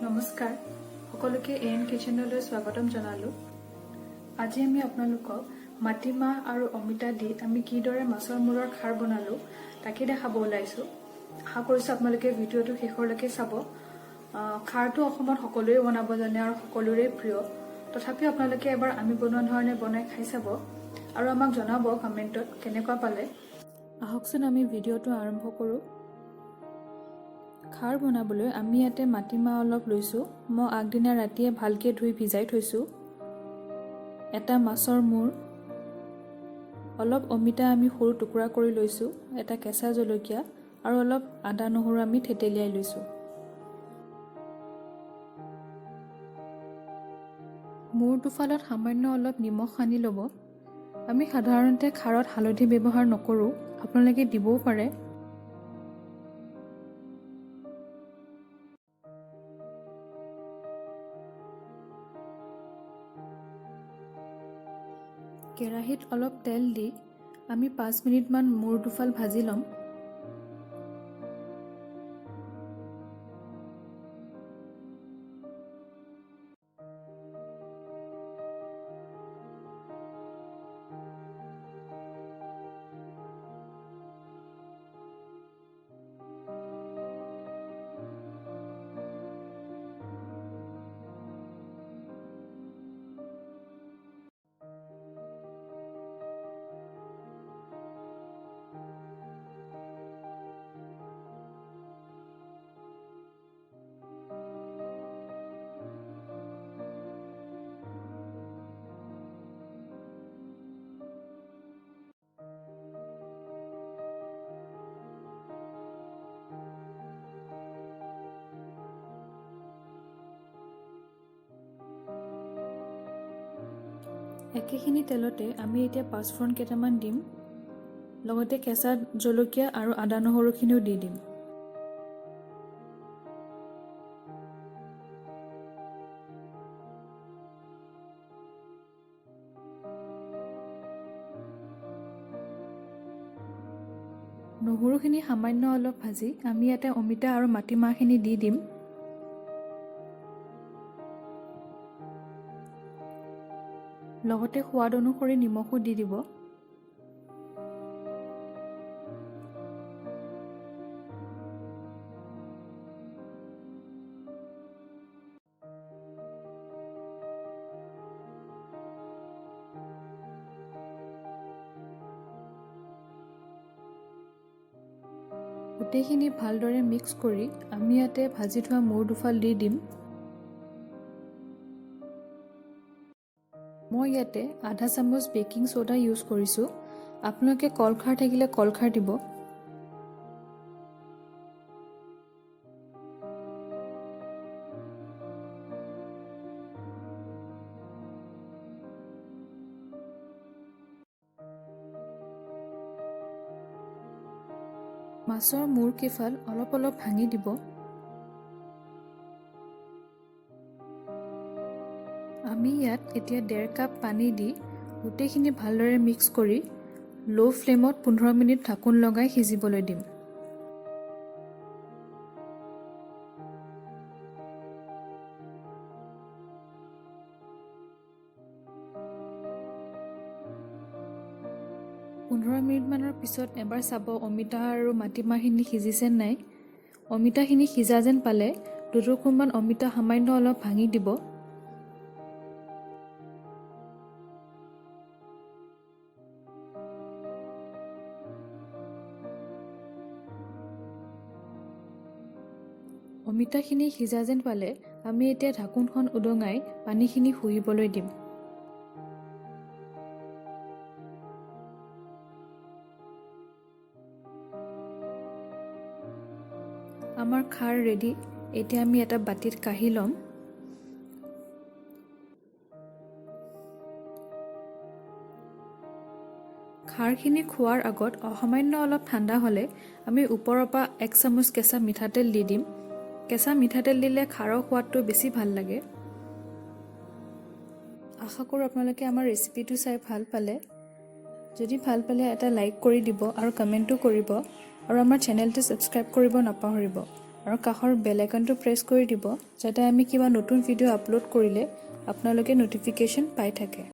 নমস্কাৰ সকলোকে এন কিচেনলৈ স্বাগতম জনালো। আজি আমি আপোনালোকক মাটিমাহ আৰু অমিতা দি আমি কিদৰে মাছৰ মূৰৰ খাৰ বনালো তাকে দেখাব ওলাইছো। আশা কৰিছো আপোনালোকে ভিডিঅ'টো শেষলৈকে চাব। খাৰটো অসমত সকলোৱে বনাব জানে আৰু সকলোৰে প্ৰিয়। তথাপিও আপোনালোকে এবাৰ আমি বনোৱা ধৰণে বনাই খাই চাব আৰু আমাক জনাব কমেণ্টত কেনেকুৱা পালে। আহকচোন আমি ভিডিঅ'টো আৰম্ভ কৰোঁ। খাৰ বনাবলৈ আমি ইয়াতে মাটিমাহ অলপ লৈছোঁ। মই আগদিনা ৰাতিয়ে ভালকৈ ধুই ভিজাই থৈছোঁ। এটা মাছৰ মূৰ, অলপ অমিতা আমি সৰু টুকুৰা কৰি লৈছোঁ, এটা কেঁচা জলকীয়া আৰু অলপ আদা নহৰু আমি থেতেলিয়াই লৈছোঁ। মূৰ দুফালত সামান্য অলপ নিমখ সানি ল'ব। আমি সাধাৰণতে খাৰত হালধি ব্যৱহাৰ নকৰোঁ, আপোনালোকে দিবও পাৰে। কেৰাহীত অলপ তেল দি আমি 5 মিনিটমান মূৰ দুফাল ভাজি ল'ম। একেখিনি তেলতে আমি এতিয়া পাঁচফোৰণ কেইটামান দিম, লগতে কেঁচা জলকীয়া আৰু আদা নহৰুখিনিও দি দিম। নহৰুখিনি সামান্য অলপ ভাজি আমি ইয়াতে অমিতা আৰু মাটিমাহখিনি দি দিম। লগতে সোৱাদ অনুসৰি নিমখো দি দিব। গোটেইখিনি ভালদৰে মিক্স কৰি আমি ইয়াতে ভাজি থোৱা মূৰ দুফাল দি দিম। মই ইয়াতে আধা চামুচ বেকিং সোডা ইউজ কৰিছোঁ। আপোনালোকে কলখাৰ থাকিলে কলখাৰ দিব। মাছৰ মূৰ কেইফাল অলপ অলপ ভাঙি দিব। আমি ইয়াত এতিয়া 1.5 কাপ পানী দি গোটেইখিনি ভালদৰে মিক্স কৰি ল' ফ্লেমত 15 মিনিট ঢাকোন লগাই সিজিবলৈ দিম। পোন্ধৰ মিনিটমানৰ পিছত এবাৰ চাব অমিতা আৰু মাটিমাহখিনি সিজিছে নাই। অমিতাখিনি সিজা যেন পালে দুটুকুৰমান অমিতা সামান্য অলপ ভাঙি দিব। অমিতাখিনি সিজা যেন পালে আমি এতিয়া ঢাকোনখন উদঙাই পানীখিনি শুহিবলৈ দিম। আমাৰ খাৰ ৰেডি। এতিয়া আমি এটা বাতিত কাঢ়ি ল'ম। খাৰখিনি খোৱাৰ আগত সামান্য অলপ ঠাণ্ডা হ'লে আমি ওপৰৰ পৰা 1 চামুচ কেঁচা মিঠাতেল দি দিম। কেঁচা মিঠাতেল দিলে খাৰৰ সোৱাদটো বেছি ভাল লাগে। আশা কৰোঁ আপোনালোকে আমাৰ ৰেচিপিটো চাই ভাল পালে। যদি ভাল পালে এটা লাইক কৰি দিব আৰু কমেণ্টো কৰিব আৰু আমাৰ চেনেলটো ছাবস্ক্ৰাইব কৰিব নাপাহৰিব। আৰু কাষৰ বেল আইকনটো প্ৰেছ কৰি দিব যাতে আমি কিবা নতুন ভিডিঅ' আপলোড কৰিলে আপোনালোকে নটিফিকেশ্যন পাই থাকে।